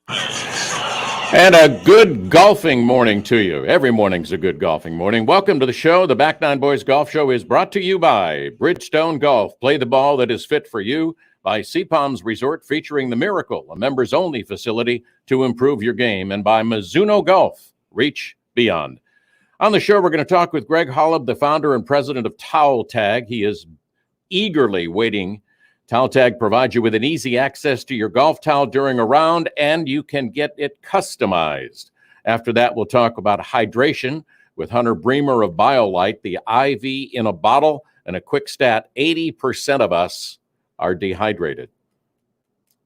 And a good golfing morning to you. Every morning's a good golfing morning. Welcome to the show. The Back Nine Boys Golf Show is brought to you by Bridgestone Golf. Play the ball that is fit for you. By Sea Palms Resort, featuring The Miracle, a members-only facility to improve your game. And by Mizuno Golf, reach beyond. On the show, we're going to talk with Greg Holub, the founder and president of Towel Tag. He is eagerly waiting. Towel Tag provides you with an easy access to your golf towel during a round, and you can get it customized. After that, we'll talk about hydration with Hunter Bremer of BioLite, the IV in a bottle, and a quick stat: 80% of us are dehydrated.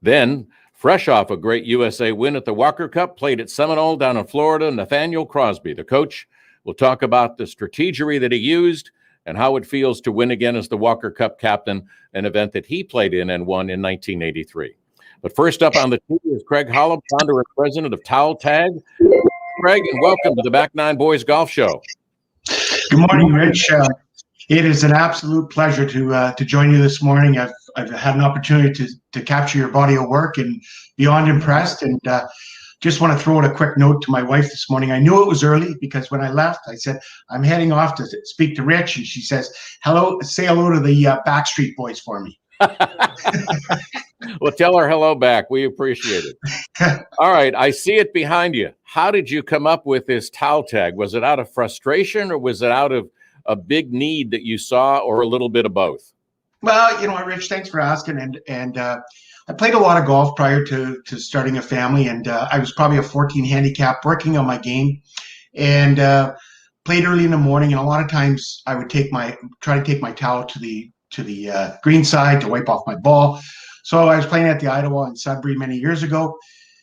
Then, fresh off a great USA win at the Walker Cup, played at Seminole down in Florida, Nathaniel Crosby, the coach, will talk about the strategy that he used and how it feels to win again as the Walker Cup captain, an event that he played in and won in 1983. But first up on the team is Craig Holub, founder and president of Towel Tag. Craig, and welcome to the Back Nine Boys Golf Show. Good morning, Rich. It is an absolute pleasure to join you this morning. I've had an opportunity to capture your body of work and beyond impressed. And just want to throw out a quick note to my wife this morning. I knew it was early because when I left, I said, I'm heading off to speak to Rich. And she says, say hello to the Backstreet Boys for me. Well, tell her hello back. We appreciate it. All right. I see it behind you. How did you come up with this Towel Tag? Was it out of frustration or was it out of a big need that you saw, or a little bit of both? Well, you know what, Rich, thanks for asking. And I played a lot of golf prior to starting a family, and I was probably a 14 handicap working on my game, and played early in the morning. And a lot of times I would try to take my towel to the green side to wipe off my ball. So I was playing at the Idaho in Sudbury many years ago.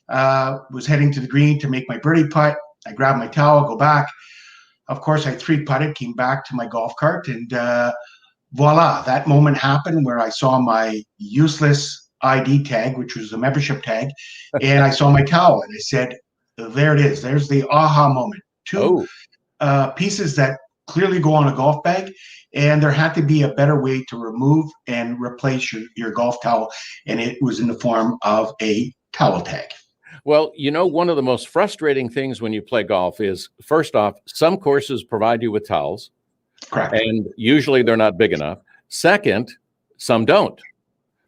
Was heading to the green to make my birdie putt. I grabbed my towel, go back. Of course, I three putted, came back to my golf cart, and voila, that moment happened where I saw my useless ID tag, which was a membership tag, and I saw my towel, and I said, there it is. There's the aha moment. Two pieces that clearly go on a golf bag, and there had to be a better way to remove and replace your golf towel, and it was in the form of a towel tag. Well, you know, one of the most frustrating things when you play golf is, first off, some courses provide you with towels. Correct. And usually they're not big enough. Second, some don't.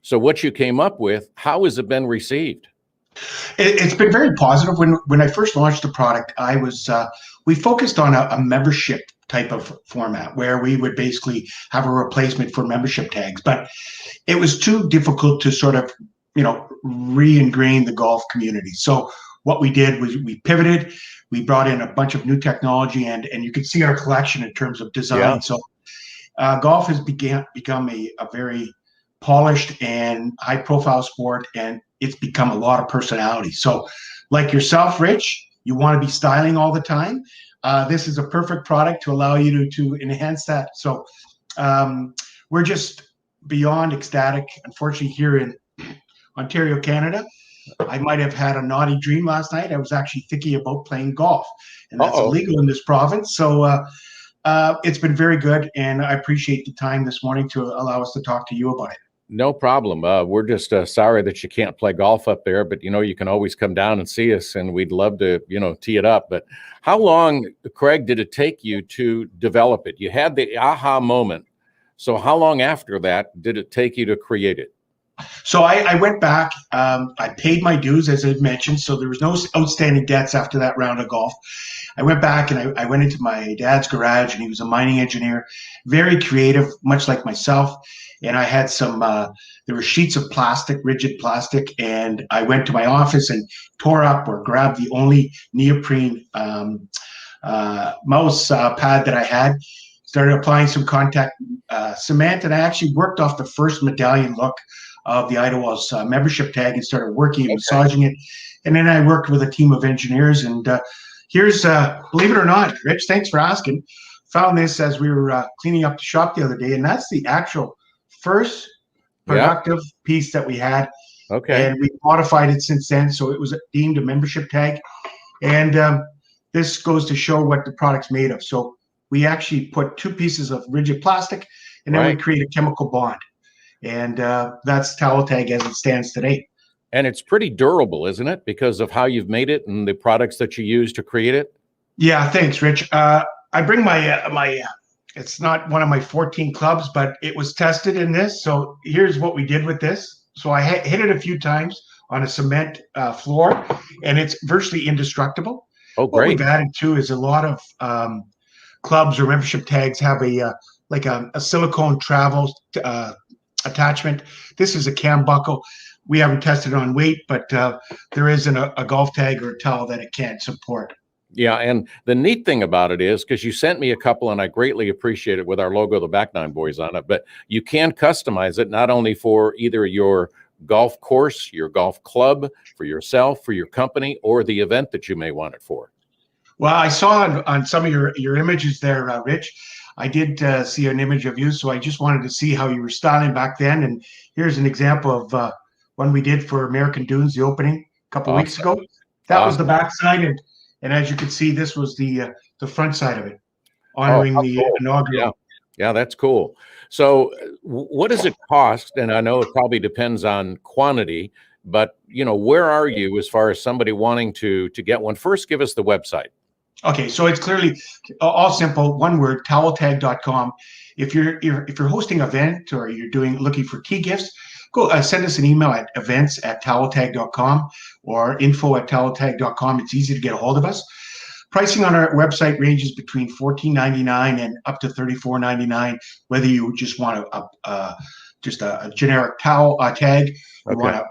So what you came up with, how has it been received? It's been very positive. When I first launched the product, we focused on a membership type of format where we would basically have a replacement for membership tags. But it was too difficult to sort of, re-ingrain the golf community. So what we did was we pivoted. We brought in a bunch of new technology, and you can see our collection in terms of design. Yeah. So golf has become a very polished and high-profile sport, and it's become a lot of personality. So like yourself, Rich, you want to be styling all the time. This is a perfect product to allow you to enhance that. So we're just beyond ecstatic. Unfortunately, here in Ontario, Canada, I might have had a naughty dream last night. I was actually thinking about playing golf, and that's illegal in this province. So it's been very good, and I appreciate the time this morning to allow us to talk to you about it. No problem. We're just sorry that you can't play golf up there, but, you can always come down and see us, and we'd love to, tee it up. But how long, Craig, did it take you to develop it? You had the aha moment. So how long after that did it take you to create it? So I went back, I paid my dues, as I mentioned, so there was no outstanding debts after that round of golf. I went back and I went into my dad's garage, and he was a mining engineer, very creative, much like myself. And I had there were sheets of plastic, rigid plastic, and I went to my office and tore up or grabbed the only neoprene mouse pad that I had, started applying some contact cement, and I actually worked off the first medallion look of the Idlewild membership tag and started working and massaging it. And then I worked with a team of engineers. And here's, believe it or not, Rich, thanks for asking, found this as we were cleaning up the shop the other day. And that's the actual first productive piece that we had. Okay. And we modified it since then. So it was deemed a membership tag. And this goes to show what the product's made of. So we actually put two pieces of rigid plastic, and then we create a chemical bond. And that's Towel Tag as it stands today. And it's pretty durable, isn't it? Because of how you've made it and the products that you use to create it. Yeah, thanks, Rich. I bring my it's not one of my 14 clubs, but it was tested in this. So here's what we did with this. So I hit it a few times on a cement floor, and it's virtually indestructible. Oh, What great. we've added too is a lot of clubs or membership tags have a like a silicone travel attachment. This is a cam buckle. We haven't tested it on weight, but there isn't a golf tag or a towel that it can't support. Yeah, and the neat thing about it is, because you sent me a couple and I greatly appreciate it with our logo, the Back Nine Boys, on it, but you can customize it not only for either your golf course, your golf club, for yourself, for your company, or the event that you may want it for. Well, I saw on some of your images there, Rich, I did see an image of you, so I just wanted to see how you were styling back then. And here's an example of one we did for American Dunes, the opening a couple weeks ago. That was the back side, and as you can see, this was the front side of it, honoring the inaugural. Yeah, that's cool. So what does it cost? And I know it probably depends on quantity, but where are you as far as somebody wanting to get one? First, give us the website. Okay, so it's clearly all simple, one word, toweltag.com. If you're hosting an event or you're looking for tee gifts, go send us an email at events@toweltag.com or info@toweltag.com. It's easy to get a hold of us. Pricing on our website ranges between $14.99 and up to $34.99, whether you just want just a generic towel tag, you want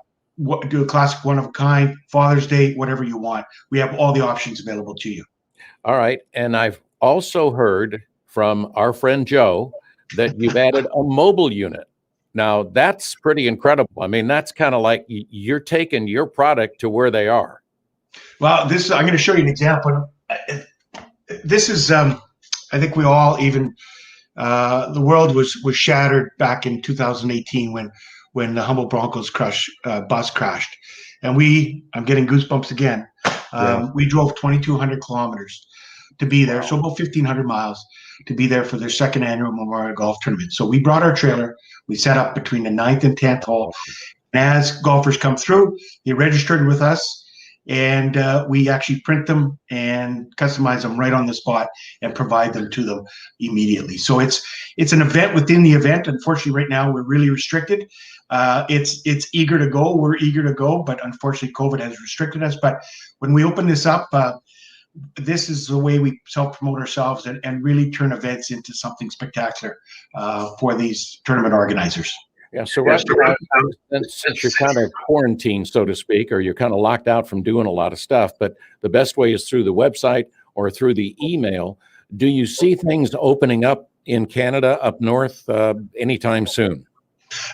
to do a classic one of a kind, Father's Day, whatever you want. We have all the options available to you. All right. And I've also heard from our friend Joe that you've added a mobile unit. Now, that's pretty incredible. I mean, that's kind of like you're taking your product to where they are. Well, I'm going to show you an example. This is, I think we all the world was shattered back in 2018 when the Humboldt Broncos bus crashed. And I'm getting goosebumps again. We drove 2,200 kilometers to be there. So about 1,500 miles to be there for their second annual Memorial Golf Tournament. So we brought our trailer. We set up between the 9th and 10th hole. And as golfers come through, they registered with us. And we actually print them and customize them right on the spot and provide them to them immediately. So it's an event within the event. Unfortunately, right now we're really restricted. It's eager to go. We're eager to go, but unfortunately, COVID has restricted us. But when we open this up, this is the way we self-promote ourselves and really turn events into something spectacular for these tournament organizers. Yeah, so right now, since you're kind of quarantined, so to speak, or you're kind of locked out from doing a lot of stuff, but the best way is through the website or through the email. Do you see things opening up in Canada up north anytime soon?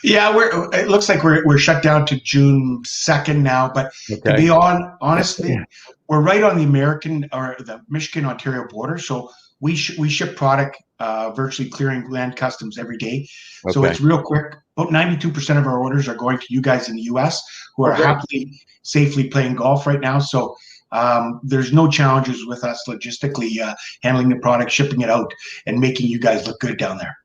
Yeah, it looks like we're shut down to June 2nd now, but to be honestly, we're right on the American or the Michigan-Ontario border, so we ship product virtually clearing land customs every day. So it's real quick. About 92% of our orders are going to you guys in the US who are happily, safely playing golf right now. So there's no challenges with us logistically handling the product, shipping it out, and making you guys look good down there.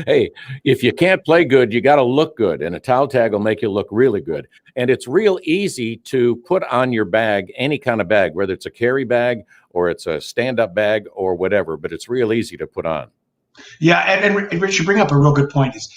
Hey, if you can't play good, you got to look good, and a towel tag will make you look really good. And it's real easy to put on your bag, any kind of bag, whether it's a carry bag or it's a stand-up bag or whatever, but it's real easy to put on. Yeah, and Rich, you bring up a real good point. Is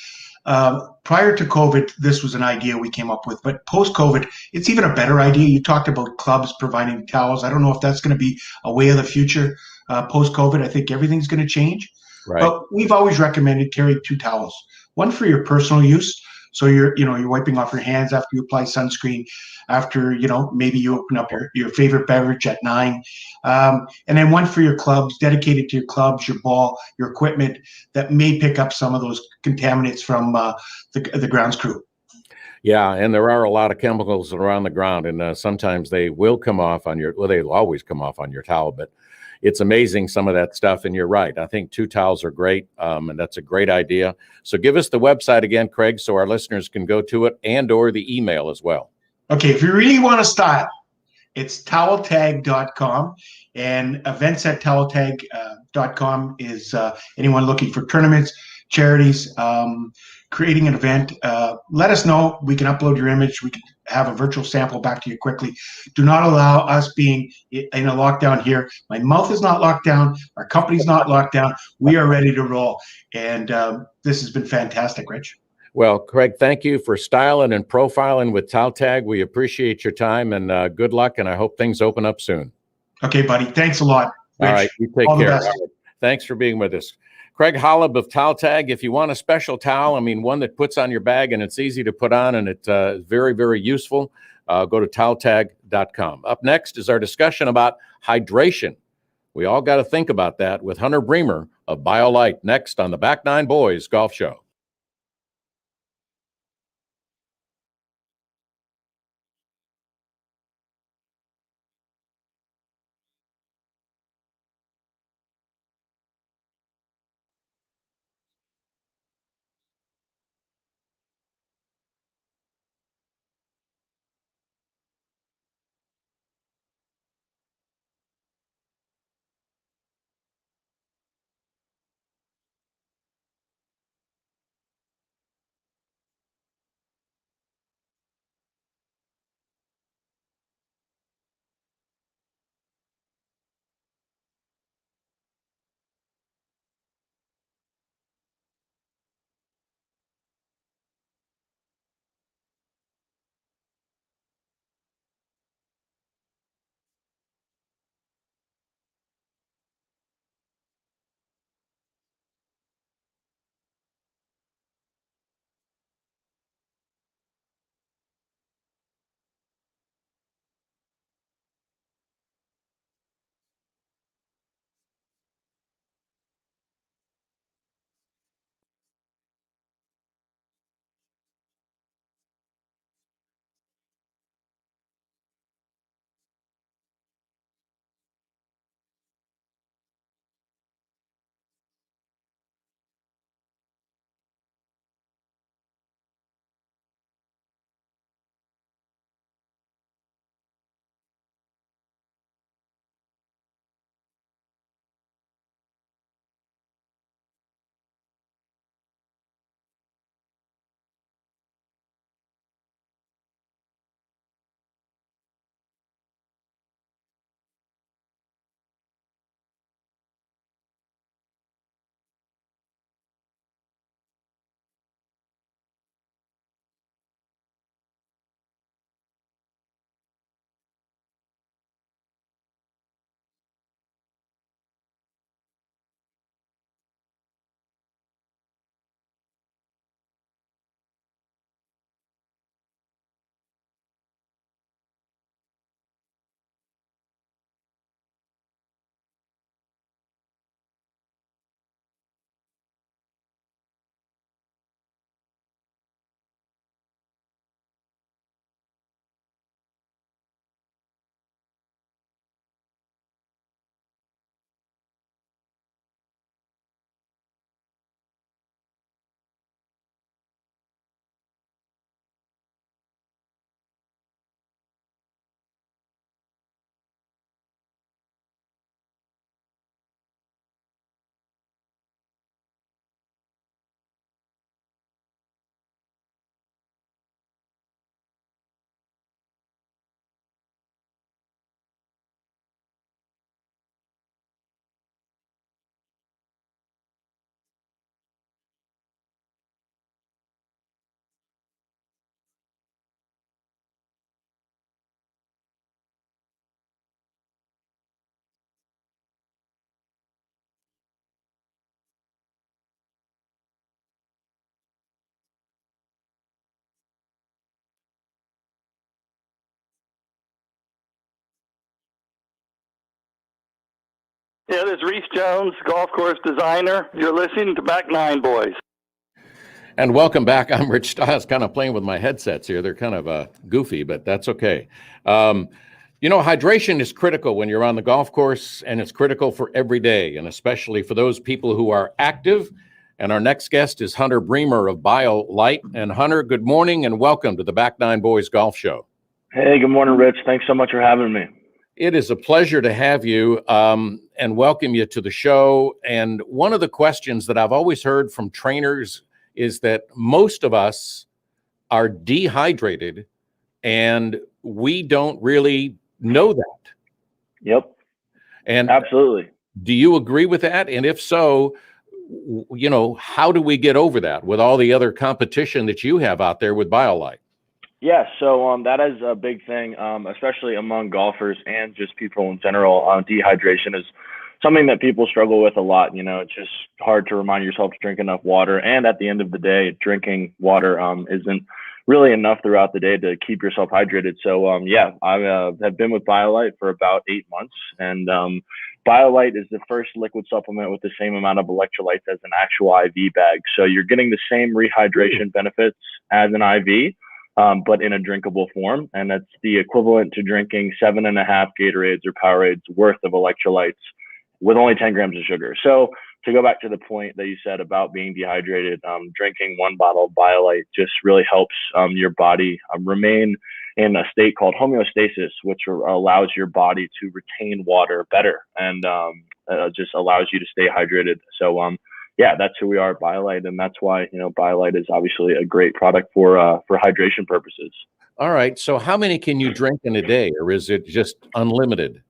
prior to COVID, this was an idea we came up with, but post-COVID, it's even a better idea. You talked about clubs providing towels. I don't know if that's going to be a way of the future post-COVID. I think everything's going to change. Right. But we've always recommended carry 2 towels, one for your personal use. So you're wiping off your hands after you apply sunscreen, after, maybe you open up your favorite beverage at 9. And then one for your clubs, dedicated to your clubs, your ball, your equipment that may pick up some of those contaminants from the grounds crew. Yeah, and there are a lot of chemicals around the ground, and sometimes they will come off on they'll always come off on your towel, but it's amazing, some of that stuff. And you're right. I think 2 towels are great. And that's a great idea. So give us the website again, Craig, so our listeners can go to it, and or the email as well. Okay. If you really want to style, it's toweltag.com, and events@toweltag.com is anyone looking for tournaments. charities, creating an event. Let us know. We can upload your image. We can have a virtual sample back to you quickly. Do not allow us being in a lockdown here. My mouth is not locked down. Our company's not locked down. We are ready to roll. And this has been fantastic, Rich. Well, Craig, thank you for styling and profiling with Taltag. We appreciate your time, and good luck, and I hope things open up soon. Okay, buddy. Thanks a lot, Rich. All right, you take All the care. best. All right. Thanks for being with us. Craig Holub of Taltag. If you want a special towel, I mean, one that puts on your bag and it's easy to put on and it's very, very useful, go to taltag.com. Up next is our discussion about hydration. We all got to think about that with Hunter Bremer of BioLite next on the Back Nine Boys Golf Show. Yeah, this is Reese Jones, golf course designer. You're listening to Back Nine Boys. And welcome back. I'm Rich Stiles, kind of playing with my headsets here. They're kind of goofy, but that's okay. Hydration is critical when you're on the golf course, and it's critical for every day, and especially for those people who are active. And our next guest is Hunter Bremer of BioLite. And Hunter, good morning and welcome to the Back Nine Boys Golf Show. Hey, good morning, Rich. Thanks so much for having me. It is a pleasure to have you and welcome you to the show. And one of the questions that I've always heard from trainers is that most of us are dehydrated and we don't really know that. Yep, And absolutely. do you agree with that? And if so, how do we get over that with all the other competition that you have out there with BioLite? Yeah, so that is a big thing, especially among golfers and just people in general. Dehydration is something that people struggle with a lot. It's just hard to remind yourself to drink enough water. And at the end of the day, drinking water isn't really enough throughout the day to keep yourself hydrated. So, I have been with BioLite for about 8 months. And BioLite is the first liquid supplement with the same amount of electrolytes as an actual IV bag. So you're getting the same rehydration benefits as an IV. But in a drinkable form. And that's the equivalent to drinking 7.5 Gatorades or Powerades worth of electrolytes with only 10 grams of sugar. So to go back to the point that you said about being dehydrated, drinking 1 bottle of BioLite just really helps your body remain in a state called homeostasis, which allows your body to retain water better and just allows you to stay hydrated. So, that's who we are at BioLite, and that's why BioLite is obviously a great product for hydration purposes. All right. So how many can you drink in a day, or is it just unlimited?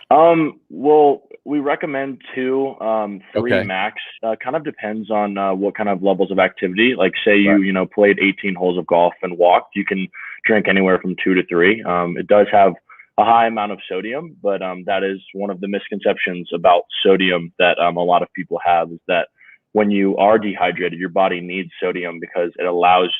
Well, we recommend 2, 3 Okay. max. Kind of depends on what kind of levels of activity. Like say you played 18 holes of golf and walked, you can drink anywhere from 2 to 3. It does have a high amount of sodium, but that is one of the misconceptions about sodium that a lot of people have, is that when you are dehydrated, your body needs sodium because it allows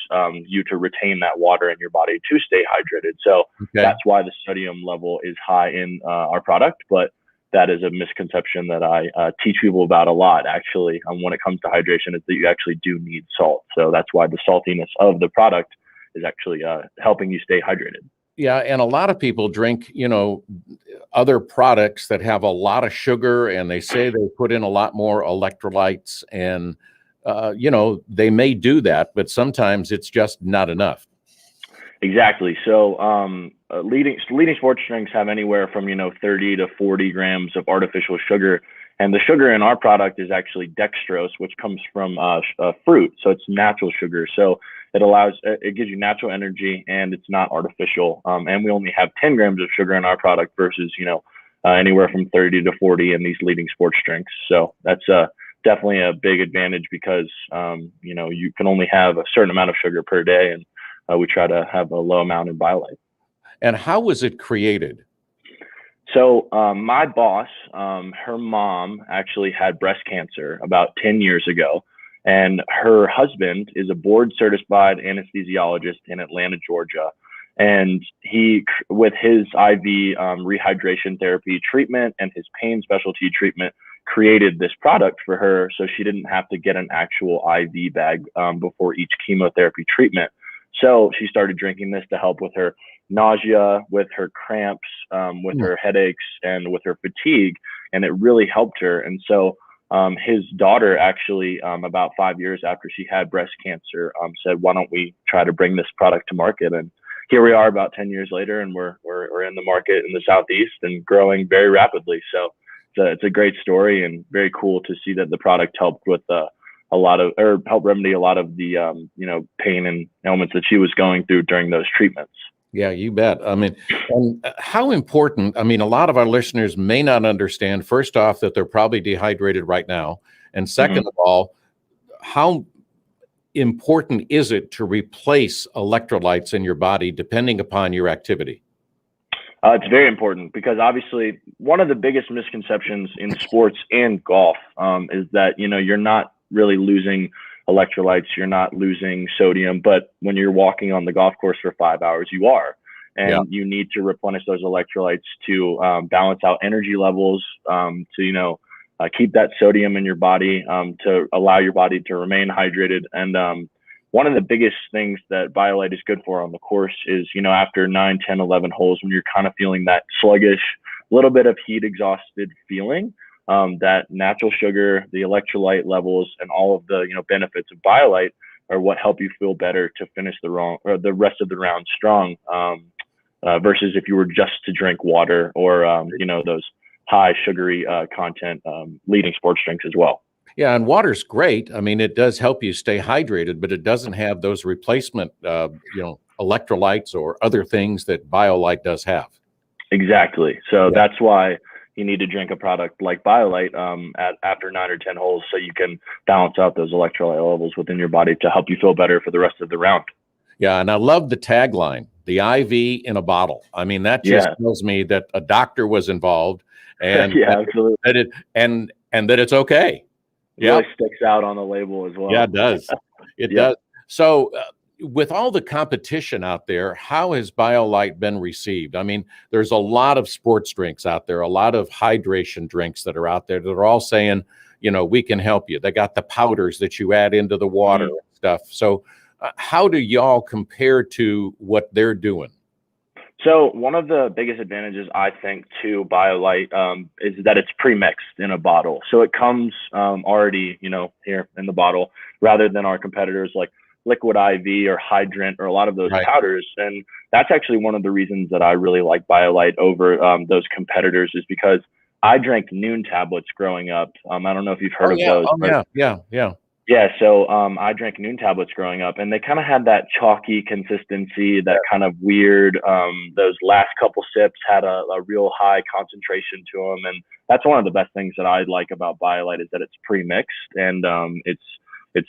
you to retain that water in your body to stay hydrated. So that's why the sodium level is high in our product. But that is a misconception that I teach people about a lot, actually, when it comes to hydration, is that you actually do need salt. So that's why the saltiness of the product is actually helping you stay hydrated. Yeah, and a lot of people drink, other products that have a lot of sugar, and they say they put in a lot more electrolytes, and they may do that, but sometimes it's just not enough. Exactly. So leading sports drinks have anywhere from 30 to 40 grams of artificial sugar, and the sugar in our product is actually dextrose, which comes from fruit, so it's natural sugar. So it gives you natural energy, and it's not artificial. And we only have 10 grams of sugar in our product versus anywhere from 30 to 40 in these leading sports drinks. So that's definitely a big advantage because you can only have a certain amount of sugar per day, and we try to have a low amount in BioLite. And how was it created? So my boss, her mom actually had breast cancer about 10 years ago. And her husband is a board certified anesthesiologist in Atlanta, Georgia. And he, with his IV rehydration therapy treatment and his pain specialty treatment, created this product for her so she didn't have to get an actual IV bag before each chemotherapy treatment. So she started drinking this to help with her nausea, with her cramps, with her headaches, and with her fatigue. And it really helped her. And so his daughter actually, about 5 years after she had breast cancer, said, "Why don't we try to bring this product to market?" And here we are, about 10 years later, and we're in the market in the Southeast and growing very rapidly. So it's a great story and very cool to see that the product helped with help remedy a lot of the pain and ailments that she was going through during those treatments. Yeah, you bet. I mean, and how important, a lot of our listeners may not understand, first off, that they're probably dehydrated right now. And second of all, how important is it to replace electrolytes in your body depending upon your activity? It's very important because obviously one of the biggest misconceptions in sports and golf is that, you're not really losing electrolytes, you're not losing sodium, but when you're walking on the golf course for 5 hours, you are. And you need to replenish those electrolytes to balance out energy levels, to, keep that sodium in your body, to allow your body to remain hydrated. And one of the biggest things that BioLite is good for on the course is, after 9, 10, 11 holes, when you're kind of feeling that sluggish, little bit of heat exhausted feeling, that natural sugar, the electrolyte levels, and all of the benefits of BioLite are what help you feel better to finish the rest of the round strong. versus if you were just to drink water or, those high sugary content leading sports drinks as well. Yeah, and water's great. I mean, it does help you stay hydrated, but it doesn't have those replacement, electrolytes or other things that BioLite does have. Exactly. So that's why you need to drink a product like BioLite after 9 or 10 holes, so you can balance out those electrolyte levels within your body to help you feel better for the rest of the round. Yeah, and I love the tagline, the IV in a bottle. I mean, that just tells me that a doctor was involved, and absolutely. And that it's okay. It really sticks out on the label as well. Yeah, it does. It does. So with all the competition out there, how has BioLite been received? I mean, there's a lot of sports drinks out there, a lot of hydration drinks that are out there that are all saying, we can help you. They got the powders that you add into the water and stuff. So how do y'all compare to what they're doing? So one of the biggest advantages, I think, to BioLite is that it's pre-mixed in a bottle. So it comes already, here in the bottle, rather than our competitors like Liquid IV or Hydrant or a lot of those powders. And that's actually one of the reasons that I really like BioLite over those competitors, is because I drank Noon tablets growing up. I don't know if you've heard of those. Yeah, so I drank Noon tablets growing up, and they kind of had that chalky consistency, that kind of weird, those last couple sips had a real high concentration to them. And that's one of the best things that I like about BioLite, is that it's pre-mixed, and it's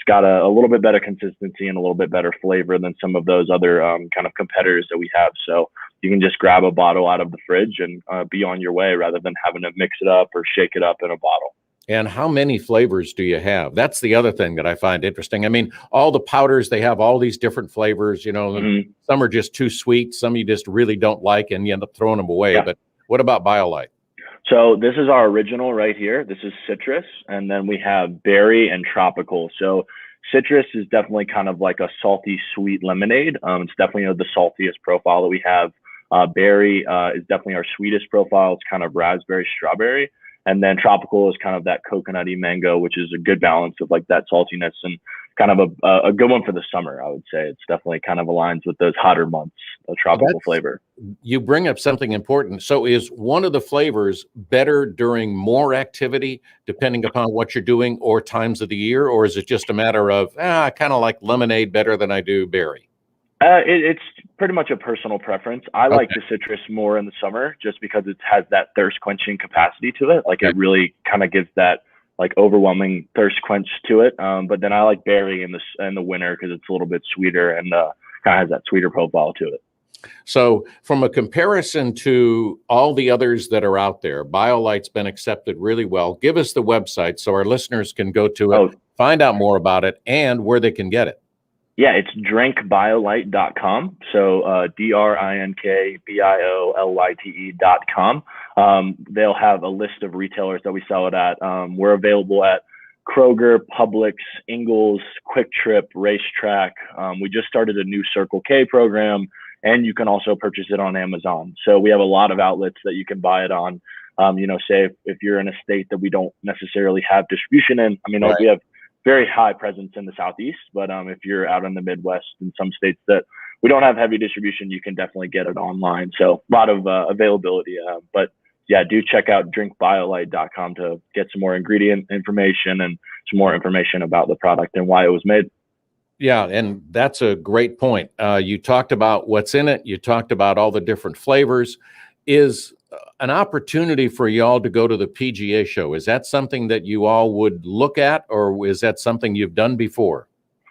got a little bit better consistency and a little bit better flavor than some of those other kind of competitors that we have. So you can just grab a bottle out of the fridge and be on your way, rather than having to mix it up or shake it up in a bottle. And how many flavors do you have? That's the other thing that I find interesting. I mean, all the powders, they have all these different flavors, some are just too sweet, some you just really don't like, and you end up throwing them away. But what about BioLite? So this is our original right here. This is citrus, and then we have berry and tropical. So citrus is definitely kind of like a salty, sweet lemonade. It's definitely the saltiest profile that we have. Berry is definitely our sweetest profile. It's kind of raspberry, strawberry. And then tropical is kind of that coconutty mango, which is a good balance of like that saltiness, and kind of a good one for the summer, I would say. It's definitely kind of aligns with those hotter months, a tropical flavor. You bring up something important. So is one of the flavors better during more activity, depending upon what you're doing or times of the year? Or is it just a matter of, I kind of like lemonade better than I do berry? It's pretty much a personal preference. I like the citrus more in the summer, just because it has that thirst quenching capacity to it. Like it really kind of gives that like overwhelming thirst quench to it. But then I like berry in the winter, because it's a little bit sweeter and kind of has that sweeter profile to it. So from a comparison to all the others that are out there, BioLite's been accepted really well. Give us the website so our listeners can go to it, find out more about it, and where they can get it. Yeah, it's drinkbiolite.com. So drinkbiolite.com. They'll have a list of retailers that we sell it at. We're available at Kroger, Publix, Ingles, Quick Trip, Racetrack. We just started a new Circle K program, and you can also purchase it on Amazon. So we have a lot of outlets that you can buy it on. Say if you're in a state that we don't necessarily have distribution in, we have very high presence in the Southeast, but if you're out in the Midwest, in some states that we don't have heavy distribution, you can definitely get it online. So a lot of availability, but yeah, do check out drinkbiolite.com to get some more ingredient information and some more information about the product and why it was made. Yeah, and that's a great point. You talked about what's in it. You talked about all the different flavors. Is an opportunity for y'all to go to the PGA show? Is that something that you all would look at, or is that something you've done before?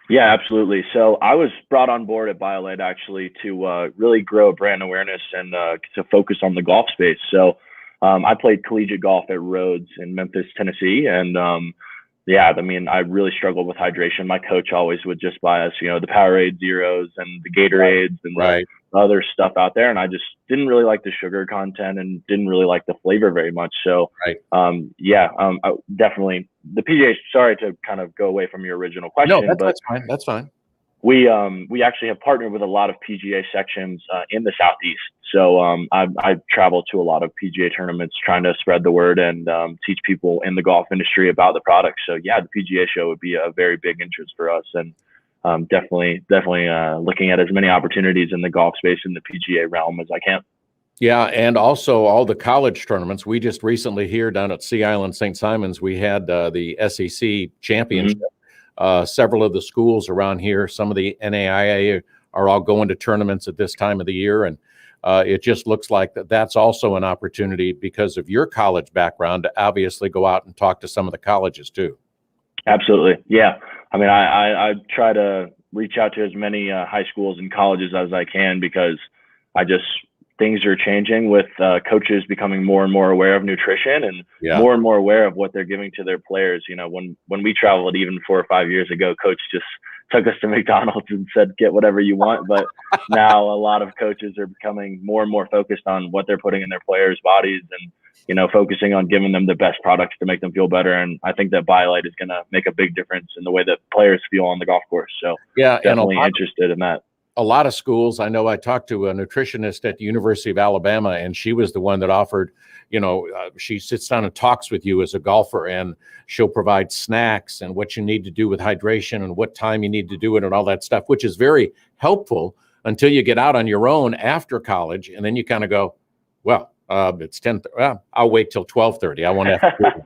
Yeah, absolutely. So I was brought on board at BioLite actually to really grow brand awareness and to focus on the golf space. So I played collegiate golf at Rhodes in Memphis, Tennessee, and I really struggled with hydration. My coach always would just buy us, the Powerade Zeros and the Gatorades and the other stuff out there. And I just didn't really like the sugar content and didn't really like the flavor very much. So, definitely the PGA, sorry to kind of go away from your original question. No, that's fine. That's fine. We actually have partnered with a lot of PGA sections in the Southeast. So I travel to a lot of PGA tournaments trying to spread the word and teach people in the golf industry about the product. So yeah, the PGA show would be a very big interest for us. And definitely looking at as many opportunities in the golf space in the PGA realm as I can. Yeah, and also all the college tournaments. We just recently here down at Sea Island, St. Simons, we had the SEC championship. Several of the schools around here, some of the NAIA are all going to tournaments at this time of the year, and it just looks like that's also an opportunity because of your college background to obviously go out and talk to some of the colleges too. Absolutely, yeah. I mean, I try to reach out to as many high schools and colleges as I can because things are changing with coaches becoming more and more aware of nutrition and more and more aware of what they're giving to their players. You know, when we traveled even 4 or 5 years ago, coach just took us to McDonald's and said, get whatever you want. But now a lot of coaches are becoming more and more focused on what they're putting in their players' bodies and, you know, focusing on giving them the best products to make them feel better. And I think that BioLite is going to make a big difference in the way that players feel on the golf course. So definitely interested in that. A lot of schools, I know I talked to a nutritionist at the University of Alabama, and she was the one that offered, you know, she sits down and talks with you as a golfer, and she'll provide snacks and what you need to do with hydration and what time you need to do it and all that stuff, which is very helpful until you get out on your own after college. And then you kind of go, well, it's 10, well, I'll wait till 12:30. I won't have to do it.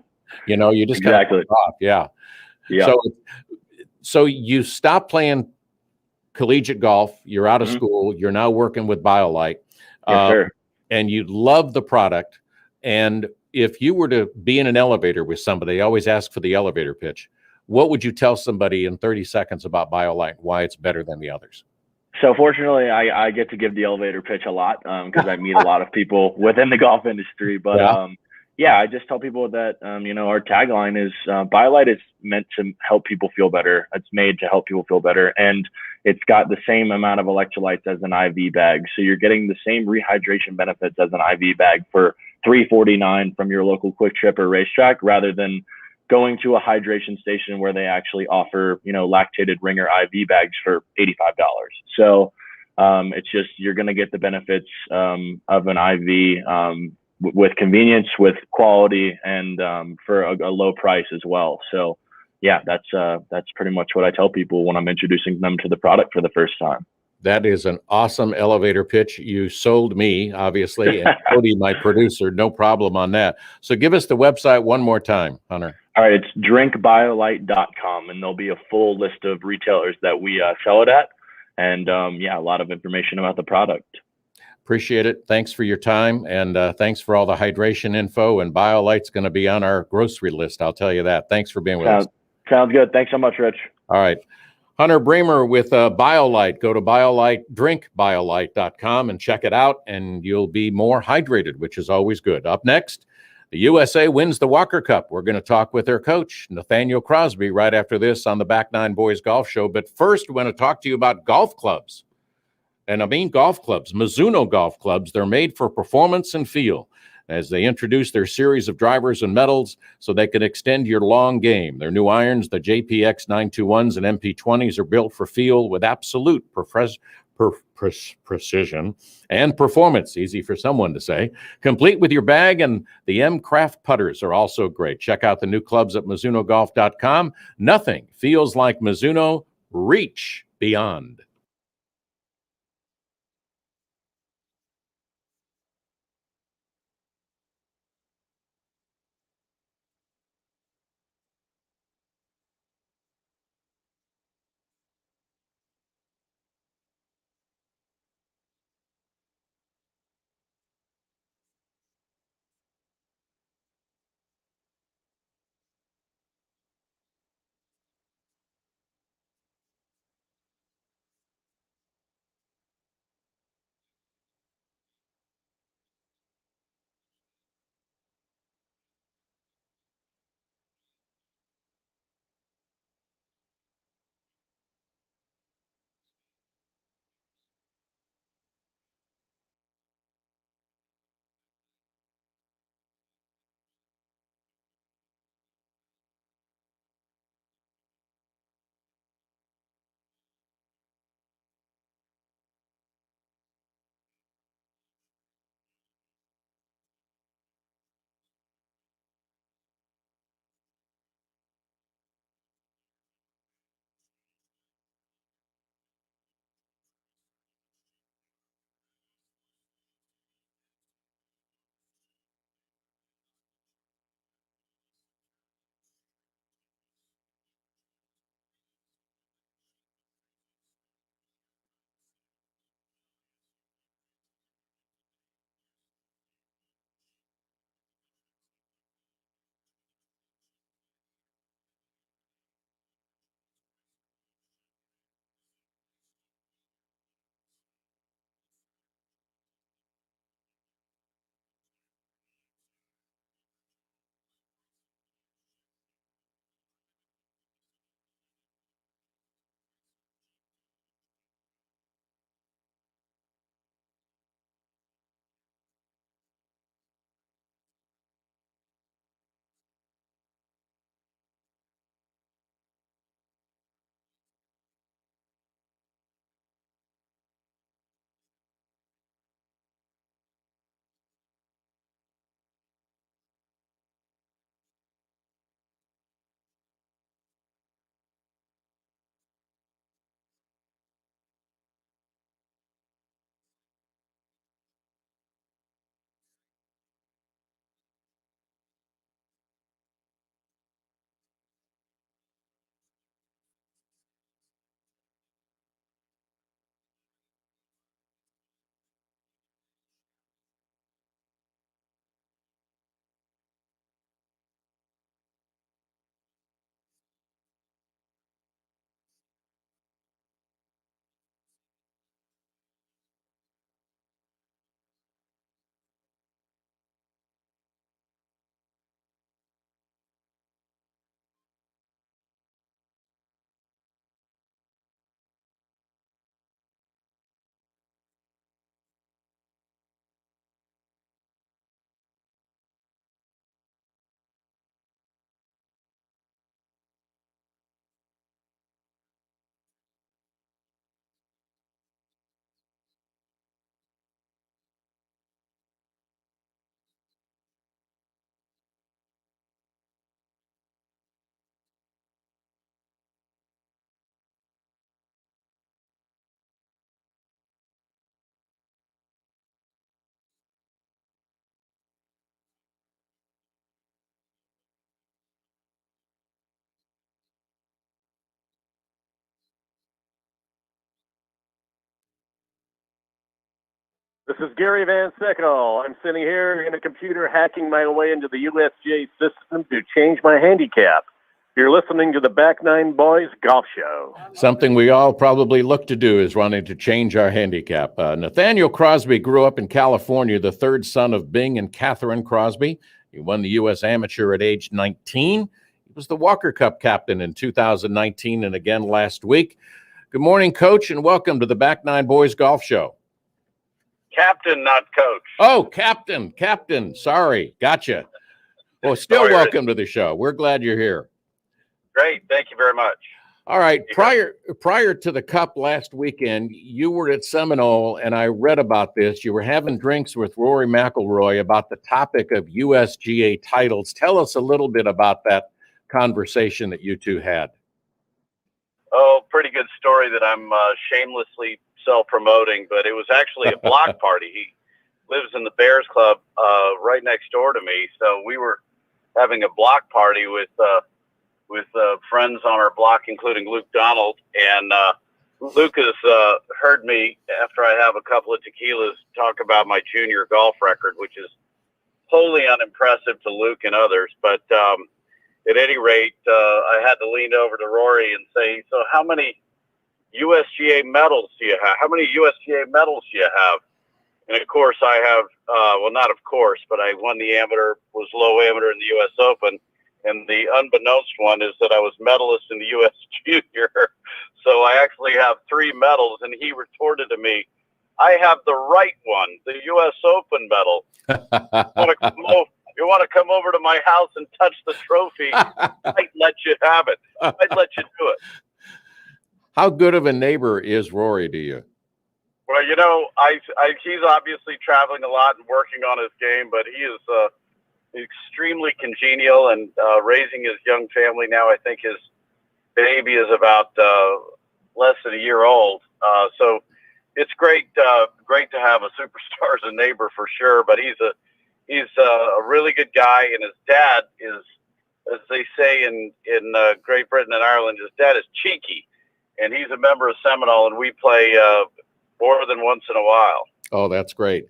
You know, you just exactly. kind of off. Yeah. So you stop playing collegiate golf, you're out of school, you're now working with BioLite, yes, sir. And you love the product. And if you were to be in an elevator with somebody, they always ask for the elevator pitch. What would you tell somebody in 30 seconds about BioLite, why it's better than the others? So fortunately, I get to give the elevator pitch a lot because I meet a lot of people within the golf industry. But I just tell people that, you know, our tagline is BioLite is meant to help people feel better. It's made to help people feel better. And it's got the same amount of electrolytes as an IV bag. So you're getting the same rehydration benefits as an IV bag for $3.49 from your local Quick Trip or racetrack, rather than going to a hydration station where they actually offer, you know, lactated ringer IV bags for $85. So it's just, you're going to get the benefits of an IV with convenience, with quality, and for a low price as well. So yeah, that's pretty much what I tell people when I'm introducing them to the product for the first time. That is an awesome elevator pitch. You sold me, obviously, and Cody, my producer, no problem on that. So give us the website one more time, Hunter. All right, it's drinkbiolite.com, and there'll be a full list of retailers that we sell it at, and a lot of information about the product. Appreciate it. Thanks for your time, and thanks for all the hydration info. And BioLite's going to be on our grocery list, I'll tell you that. Thanks for being with us. Sounds good. Thanks so much, Rich. All right. Hunter Bremer with BioLite. Go to drinkbiolite.com and check it out, and you'll be more hydrated, which is always good. Up next, the USA wins the Walker Cup. We're going to talk with their coach, Nathaniel Crosby, right after this on the Back Nine Boys Golf Show. But first, we want to talk to you about golf clubs. And I mean golf clubs, Mizuno golf clubs. They're made for performance and feel as they introduce their series of drivers and metals so they can extend your long game. Their new irons, the JPX 921s and MP20s, are built for feel with absolute precision and performance. Easy for someone to say. Complete with your bag, and the M Craft putters are also great. Check out the new clubs at MizunoGolf.com. Nothing feels like Mizuno. Reach beyond. This is Gary Van Sickle. I'm sitting here in a computer hacking my way into the USGA system to change my handicap. You're listening to the Back Nine Boys Golf Show. Something we all probably look to do is wanting to change our handicap. Nathaniel Crosby grew up in California, the third son of Bing and Catherine Crosby. He won the U.S. Amateur at age 19. He was the Walker Cup captain in 2019 and again last week. Good morning, Coach, and welcome to the Back Nine Boys Golf Show. Captain, not coach. Oh, Captain. Sorry. Gotcha. Well, still welcome to the show. We're glad you're here. Great. Thank you very much. All right. Prior to the Cup last weekend, you were at Seminole, and I read about this. You were having drinks with Rory McIlroy about the topic of USGA titles. Tell us a little bit about that conversation that you two had. Oh, pretty good story that I'm shamelessly self-promoting, but it was actually a block party. He lives in the Bears Club right next door to me, so we were having a block party with friends on our block, including Luke Donald. And Luke has heard me, after I have a couple of tequilas, talk about my junior golf record, which is wholly unimpressive to Luke and others. But at any rate, I had to lean over to Rory and say, so how many USGA medals do you have? How many USGA medals do you have? And of course, I have, well, not of course, but I won the amateur, was low amateur in the U.S. Open. And the unbeknownst one is that I was medalist in the U.S. Junior. So I actually have 3 medals. And he retorted to me, I have the right one, the U.S. Open medal. You want to come over to my house and touch the trophy? I'd let you have it. I'd let you do it. How good of a neighbor is Rory to you? Well, you know, he's obviously traveling a lot and working on his game, but he is extremely congenial and raising his young family now. I think his baby is about less than a year old. So it's great to have a superstar as a neighbor for sure. But he's a really good guy, and his dad is, as they say in Great Britain and Ireland, his dad is cheeky, and he's a member of Seminole, and we play more than once in a while. Oh, that's great.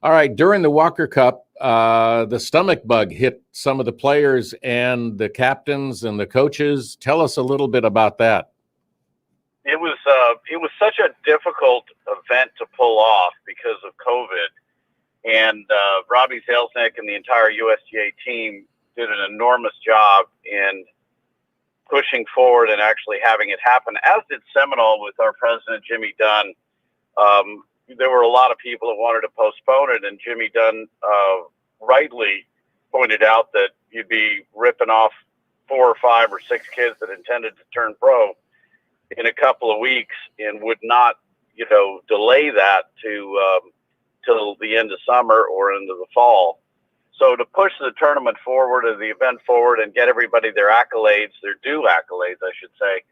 All right. During the Walker Cup, the stomach bug hit some of the players and the captains and the coaches. Tell us a little bit about that. It was such a difficult event to pull off because of COVID, and Robbie Zalesnik and the entire USGA team did an enormous job in pushing forward and actually having it happen, as did Seminole with our president, Jimmy Dunn. There were a lot of people that wanted to postpone it, and Jimmy Dunn rightly pointed out that you'd be ripping off 4 or 5 or 6 kids that intended to turn pro in a couple of weeks, and would not, delay that to till the end of summer or into the fall. So to push the tournament forward or the event forward and get everybody their accolades, their due accolades, I should say,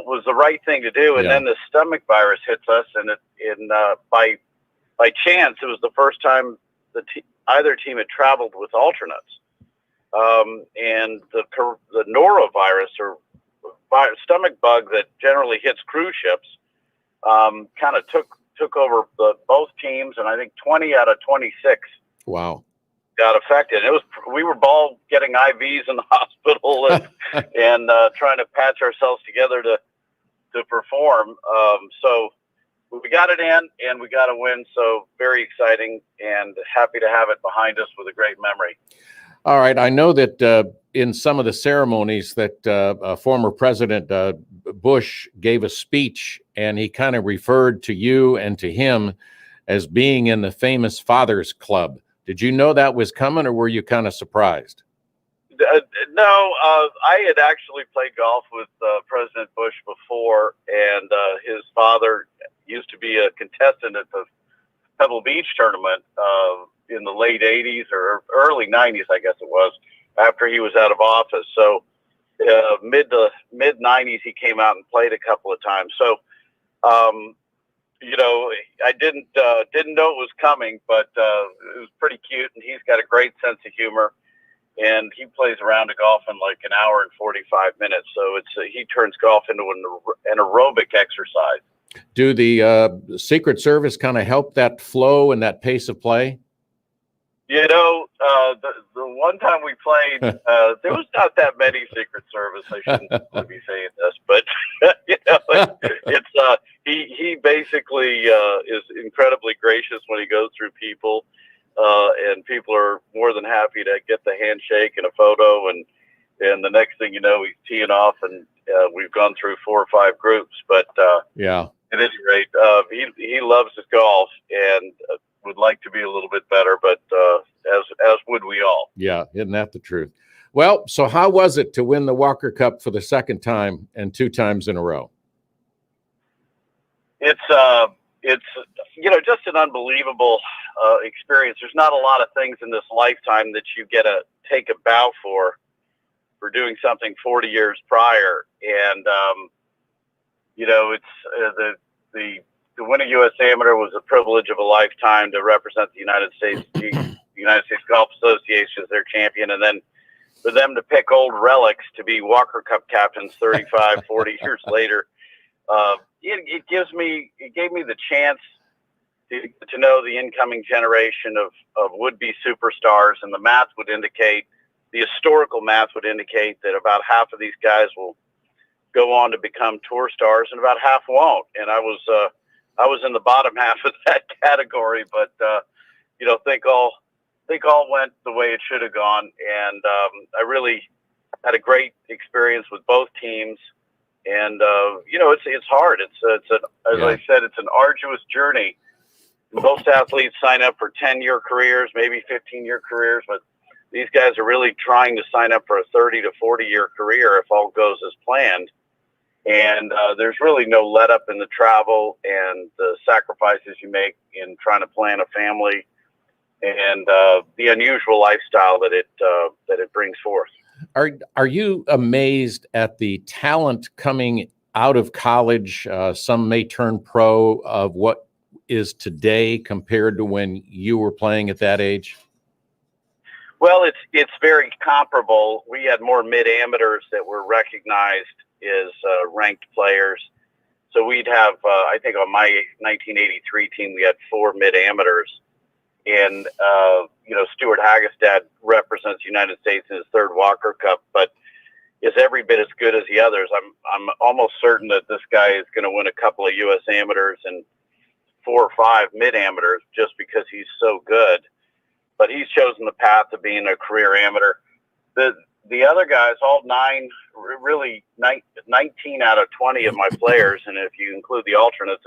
was the right thing to do. And then the stomach virus hits us, and by chance, it was the first time either team had traveled with alternates. And the norovirus, or stomach bug that generally hits cruise ships, kind of took over both teams, and I think 20 out of 26 wow got affected. We were all getting IVs in the hospital and trying to patch ourselves together to perform. So we got it in, and we got a win. So very exciting, and happy to have it behind us with a great memory. All right. I know that in some of the ceremonies that former President Bush gave a speech, and he kind of referred to you and to him as being in the famous Fathers Club. Did you know that was coming, or were you kind of surprised? No, I had actually played golf with President Bush before, and his father used to be a contestant at the Pebble Beach tournament in the late 80s or early 90s, I guess it was, after he was out of office. So mid 90s, he came out and played a couple of times. So, I didn't know it was coming, but it was pretty cute, and he's got a great sense of humor, and he plays a round of golf in like an hour and 45 minutes. So he turns golf into an aerobic exercise. Do the Secret Service kind of help that flow and that pace of play? You know, the one time we played, there was not that many Secret Service. I shouldn't really be saying this, but you know, it's he basically is incredibly gracious when he goes through people, and people are more than happy to get the handshake and a photo, and the next thing you know, he's teeing off, and we've gone through 4 or 5 groups. But yeah, at any rate, he loves his golf and would like to be a little bit better, but as would we all. Yeah, isn't that the truth? Well, so how was it to win the Walker Cup for the second time and 2 times in a row? It's you know, just an unbelievable experience. There's not a lot of things in this lifetime that you get to take a bow for doing something 40 years prior, and you know, it's to win a U.S. Amateur was a privilege of a lifetime to represent the United States, the United States Golf Association as their champion, and then for them to pick old relics to be Walker Cup captains 35, 40 years later, it gave me the chance to know the incoming generation of would-be superstars, and the historical math would indicate that about half of these guys will go on to become tour stars, and about half won't. And I was in the bottom half of that category, but you know, think all went the way it should have gone, and I really had a great experience with both teams. And you know, it's hard. I said, it's an arduous journey. Most athletes sign up for 10-year careers, maybe 15-year careers, but these guys are really trying to sign up for a 30 to 40-year career if all goes as planned. And there's really no let up in the travel and the sacrifices you make in trying to plan a family, and the unusual lifestyle that it brings forth. Are you amazed at the talent coming out of college? Some may turn pro, of what is today compared to when you were playing at that age? Well, it's very comparable. We had more mid-amateurs that were recognized as ranked players. So we'd have, I think on my 1983 team, we had 4 mid-amateurs. And, you know, Stuart Hagestad represents the United States in his 3rd Walker Cup, but is every bit as good as the others. I'm almost certain that this guy is going to win a couple of U.S. amateurs and 4 or 5 mid-amateurs just because he's so good. But he's chosen the path of being a career amateur. The other guys, all 19 out of 20 of my players, and if you include the alternates,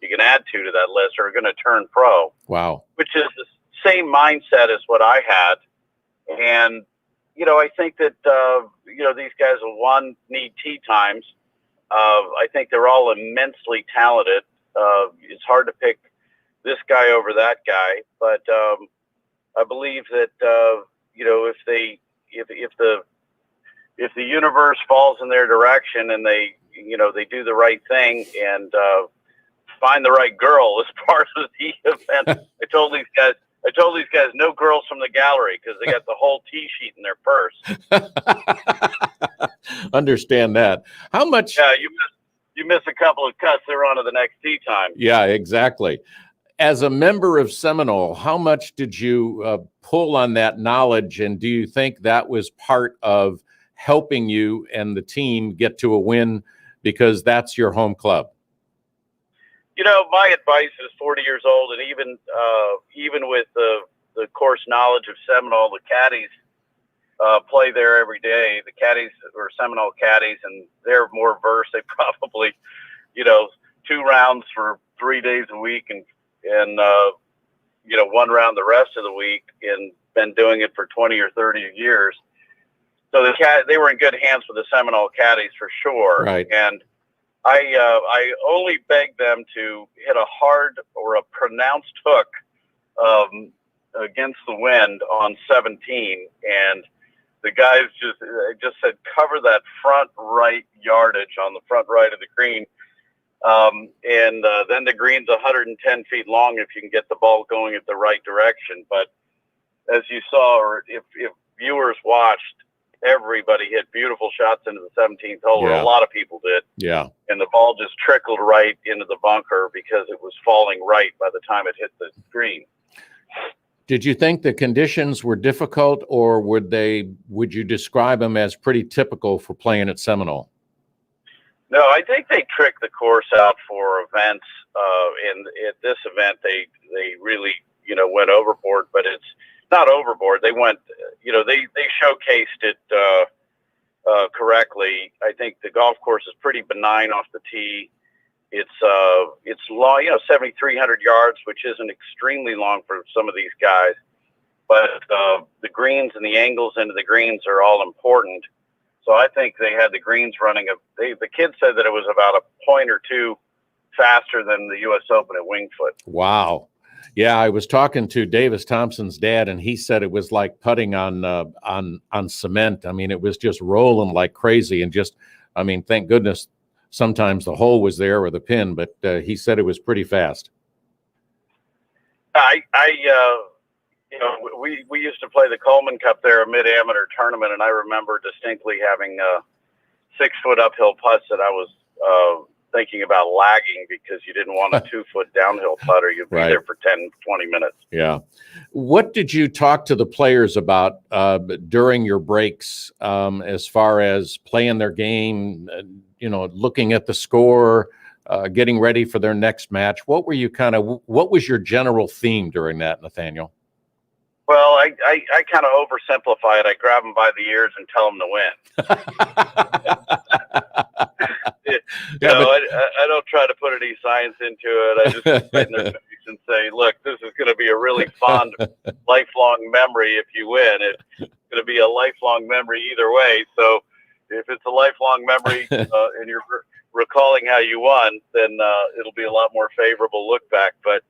you can add 2 to that list, are going to turn pro. Wow. Which is the same mindset as what I had. And, you know, I think that, you know, these guys will need tee times. I think they're all immensely talented. It's hard to pick this guy over that guy, but I believe that, you know, if the universe falls in their direction and they do the right thing and find the right girl as part of the event. I told these guys no girls from the gallery because they got the whole tee sheet in their purse. Understand that. How much? Yeah, you miss a couple of cuts, they're on to the next tee time. Yeah, exactly. As a member of Seminole, how much did you pull on that knowledge, and do you think that was part of helping you and the team get to a win because that's your home club? You know, my advice is 40 years old, and even with the course knowledge of Seminole, the caddies play there every day. The caddies are Seminole caddies, and they're more versed. They probably, you know, 2 rounds for 3 days a week, and you know, 1 round the rest of the week, and been doing it for 20 or 30 years. So they were in good hands with the Seminole caddies for sure. Right. And I only begged them to hit a hard or a pronounced hook against the wind on 17, and the guys just said cover that front right yardage on the front right of the green. Then the green's 110 feet long if you can get the ball going at the right direction. But as you saw, or if viewers watched, everybody hit beautiful shots into the 17th hole, or Yeah. a lot of people did. Yeah. And the ball just trickled right into the bunker because it was falling right by the time it hit the green. Did you think the conditions were difficult, or would you describe them as pretty typical for playing at Seminole? No, I think they tricked the course out for events. And at this event, they really, went overboard, but it's not overboard. They went, they showcased it correctly. I think the golf course is pretty benign off the tee. It's long, 7,300 yards, which isn't extremely long for some of these guys, but the greens and the angles into the greens are all important. So I think they had the greens running. The kids said that it was about a point or two faster than the U.S. Open at Winged Foot. Wow. Yeah, I was talking to Davis Thompson's dad, and he said it was like putting on cement. I mean, it was just rolling like crazy, and thank goodness sometimes the hole was there or the pin, but he said it was pretty fast. We used to play the Coleman Cup there, a mid-amateur tournament, and I remember distinctly having 6-foot uphill putts that I was thinking about lagging because you didn't want a 2-foot downhill putter. You'd be there for 10, 20 minutes. Yeah. What did you talk to the players about during your breaks as far as playing their game, looking at the score, getting ready for their next match? What was your general theme during that, Nathaniel? Well, I kind of oversimplify it. I grab them by the ears and tell them to win. I don't try to put any science into it. I just sit in their face and say, look, this is going to be a really fond, lifelong memory if you win. It's going to be a lifelong memory either way. So if it's a lifelong memory and you're recalling how you won, then it'll be a lot more favorable look back. But,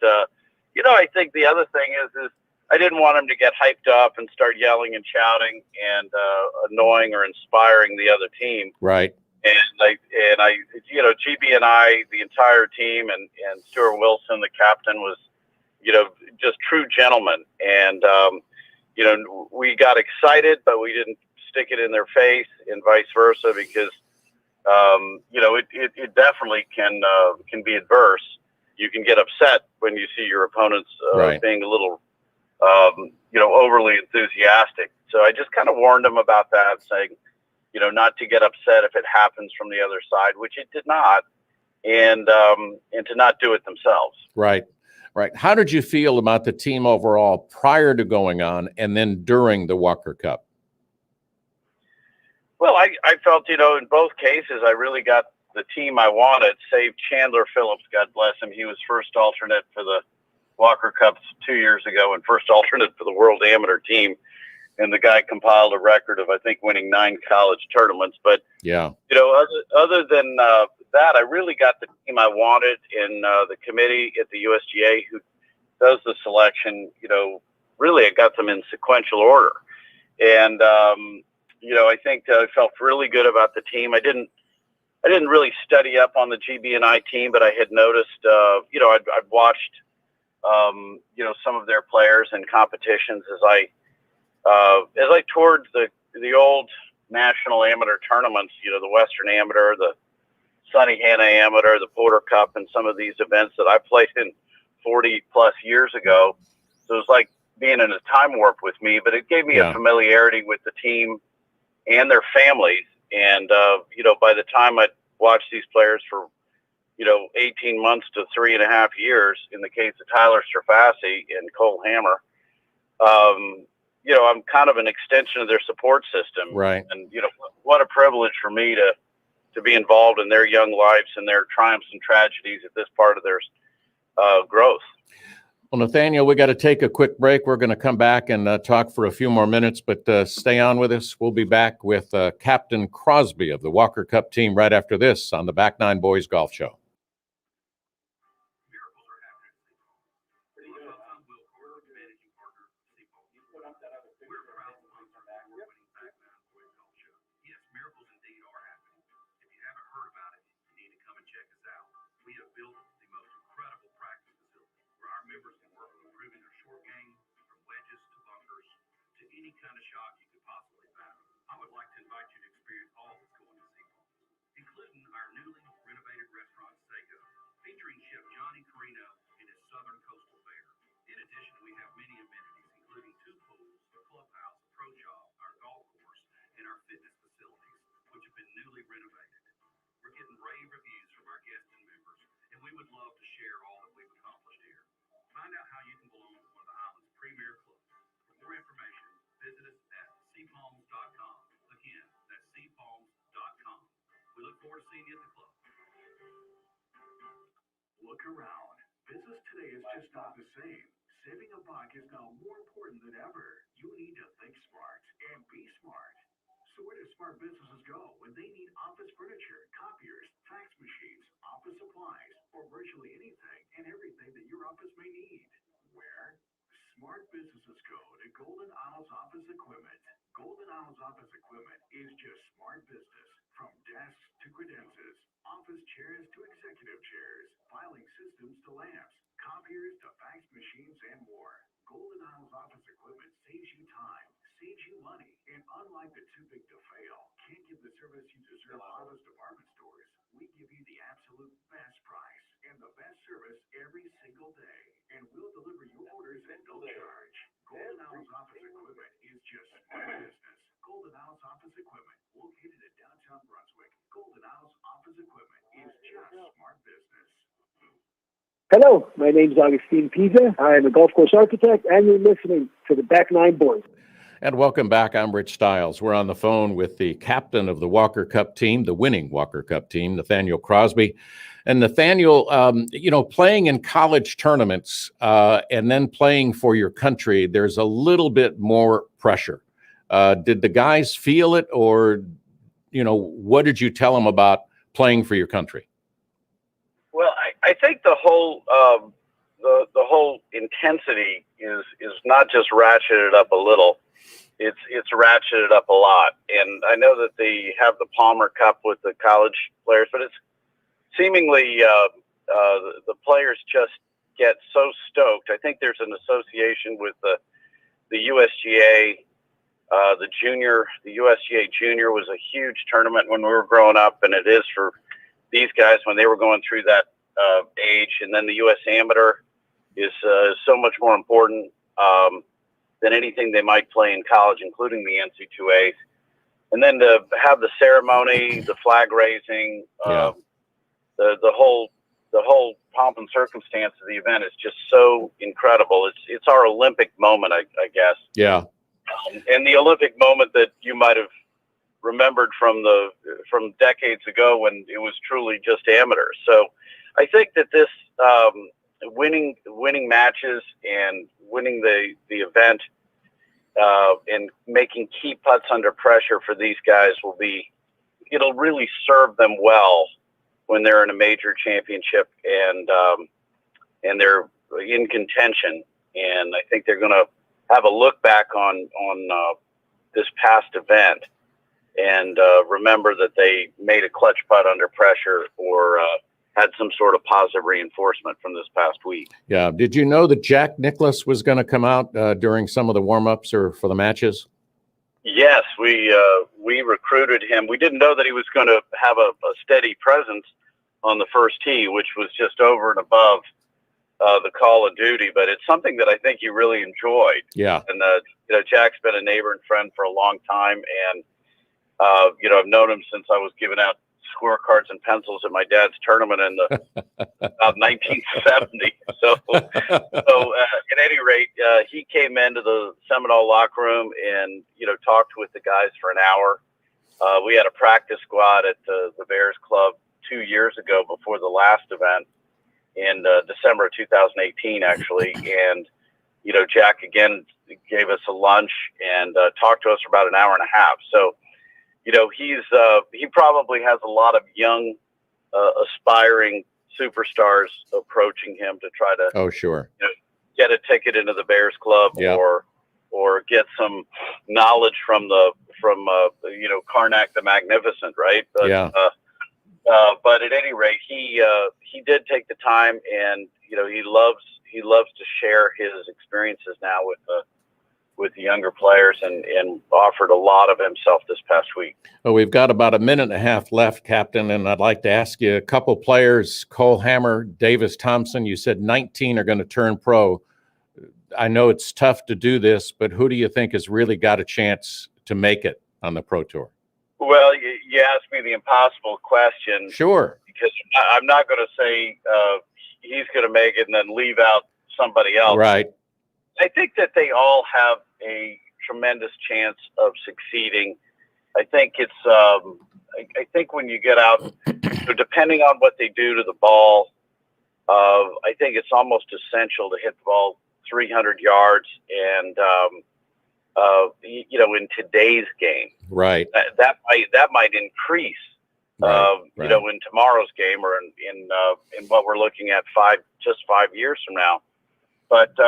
I think the other thing is I didn't want them to get hyped up and start yelling and shouting and annoying or inspiring the other team. Right. And GB and I, the entire team, and Stuart Wilson, the captain, was, just true gentlemen. And, we got excited, but we didn't stick it in their face, and vice versa, because, it definitely can be adverse. You can get upset when you see your opponents being a little, overly enthusiastic. So I just kind of warned them about that, saying, not to get upset if it happens from the other side, which it did not, and to not do it themselves. Right. How did you feel about the team overall prior to going on and then during the Walker Cup? Well, I felt, in both cases, I really got the team I wanted, save Chandler Phillips, God bless him. He was first alternate for the Walker Cup 2 years ago and first alternate for the World Amateur team. And the guy compiled a record of, I think, winning 9 college tournaments. But, yeah, other than that, I really got the team I wanted in the committee at the USGA who does the selection. Really, I got them in sequential order. And, I think I felt really good about the team. I didn't really study up on the GB&I team, but I had noticed, I'd watched, some of their players in competitions as I toured the old national amateur tournaments, the Western Amateur, the Sunny Hannah Amateur, the Porter Cup, and some of these events that I played in 40 plus years ago. So it was like being in a time warp with me, but it gave me a familiarity with the team and their families. And, by the time I'd watched these players for, 18 months to 3.5 years, in the case of Tyler Strafassi and Cole Hammer, I'm kind of an extension of their support system. Right. And, what a privilege for me to be involved in their young lives and their triumphs and tragedies at this part of their growth. Well, Nathaniel, we got to take a quick break. We're going to come back and talk for a few more minutes, but stay on with us. We'll be back with Captain Crosby of the Walker Cup team right after this on the Back Nine Boys Golf Show. Any kind of shot you could possibly find. I would like to invite you to experience all that's going to Sea Palms, including our newly renovated restaurant, Seiko, featuring Chef Johnny Carino and his Southern Coastal Fare. In addition, we have many amenities, including 2 pools, a clubhouse, a pro shop, our golf course, and our fitness facilities, which have been newly renovated. We're getting rave reviews from our guests and members, and we would love to share all that we've accomplished here. Find out how you can belong to one of the island's premier clubs. For more information, visit us at seapalms.com. Again, that's seapalms.com. We look forward to seeing you at the club. Look around. Business today is just not the same. Saving a buck is now more important than ever. You need to think smart and be smart. So where do smart businesses go when they need office furniture, copiers, fax machines, office supplies, or virtually anything and everything that your office may need? Where? Smart businesses go to Golden Isles Office Equipment. Golden Isles Office Equipment is just smart business. From desks to credenzas, office chairs to executive chairs, filing systems to lamps, copiers to fax machines, and more. Golden Isles Office Equipment saves you time, saves you money, and unlike the too big to fail, can't give the service you deserve office department stores. We give you the absolute best price and the best service every single day, and we'll deliver your orders at no charge. Golden Isles Office Equipment is just smart business. Golden Isles Office Equipment, located in downtown Brunswick. Golden Isles Office Equipment is just smart business. Hello, my name is Augustine Pisa. I am a golf course architect, and you're listening to the Back Nine Boys. And welcome back. I'm Rich Stiles. We're on the phone with the captain of the Walker Cup team, the winning Walker Cup team, Nathaniel Crosby. And Nathaniel, playing in college tournaments and then playing for your country, there's a little bit more pressure. Did the guys feel it, or, what did you tell them about playing for your country? Well, I think the whole the whole intensity is not just ratcheted up a little; it's ratcheted up a lot. And I know that they have the Palmer Cup with the college players, but it's seemingly the players just get so stoked. I think there's an association with the USGA. The USGA Junior was a huge tournament when we were growing up, and it is for these guys when they were going through that age. And then the US Amateur is so much more important than anything they might play in college, including the NC2A. And then to have the ceremony, the flag raising, the whole pomp and circumstance of the event is just so incredible. It's our Olympic moment, I guess. Yeah. And the Olympic moment that you might have remembered from decades ago when it was truly just amateurs. So I think that this winning matches and winning the event and making key putts under pressure for these guys it'll really serve them well when they're in a major championship and they're in contention. And I think they're going to have a look back on this past event and remember that they made a clutch putt under pressure or had some sort of positive reinforcement from this past week. Yeah. Did you know that Jack Nicklaus was going to come out during some of the warm-ups or for the matches? Yes, we recruited him. We didn't know that he was going to have a steady presence on the first tee, which was just over and above the call of duty, but it's something that I think he really enjoyed. Yeah. And Jack's been a neighbor and friend for a long time, and I've known him since I was giving out scorecards and pencils at my dad's tournament in about 1970. So at any rate, he came into the Seminole locker room and talked with the guys for an hour. We had a practice squad at the Bears Club 2 years ago before the last event in December of 2018, actually. And Jack again gave us a lunch and talked to us for about an hour and a half. So he probably has a lot of young, aspiring superstars approaching him to try to, get a ticket into the Bears Club or get some knowledge from Karnak the Magnificent, right? But, but at any rate, he did take the time, and he loves to share his experiences now with the younger players and offered a lot of himself this past week. Well, we've got about a minute and a half left, Captain, and I'd like to ask you a couple players, Cole Hammer, Davis Thompson. You said 19 are going to turn pro. I know it's tough to do this, but who do you think has really got a chance to make it on the Pro Tour? Well, you asked me the impossible question. Sure. Because I'm not going to say he's going to make it and then leave out somebody else. Right. I think that they all have a tremendous chance of succeeding. I think it's I think when you get out, depending on what they do to the ball, I think it's almost essential to hit the ball 300 yards. And, in today's game, right, that might increase, in tomorrow's game or in what we're looking at 5 years from now. But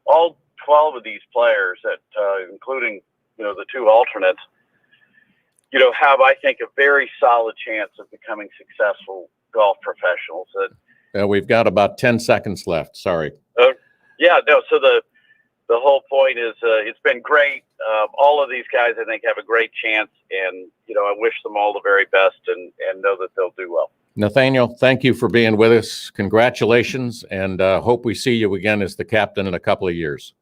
all 12 of these players that, including the 2 alternates, have, I think, a very solid chance of becoming successful golf professionals. We've got about 10 seconds left. Sorry. So the whole point is it's been great. All of these guys, I think, have a great chance, and I wish them all the very best, and know that they'll do well. Nathaniel, thank you for being with us. Congratulations, and hope we see you again as the captain in a couple of years.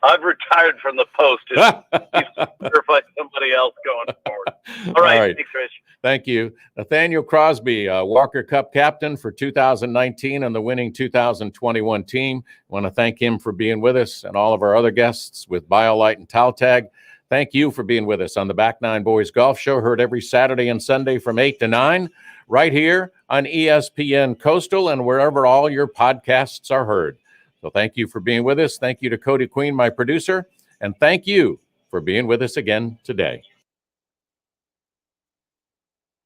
I've retired from the post. It's by somebody else going forward. All right. Thanks, Rich. Thank you. Nathaniel Crosby, Walker Cup captain for 2019 and the winning 2021 team. I want to thank him for being with us and all of our other guests with BioLite and Tautag. Thank you for being with us on the Back Nine Boys Golf Show, heard every Saturday and Sunday from 8 to 9, right here on ESPN Coastal and wherever all your podcasts are heard. So thank you for being with us. Thank you to Cody Queen, my producer, and thank you for being with us again today.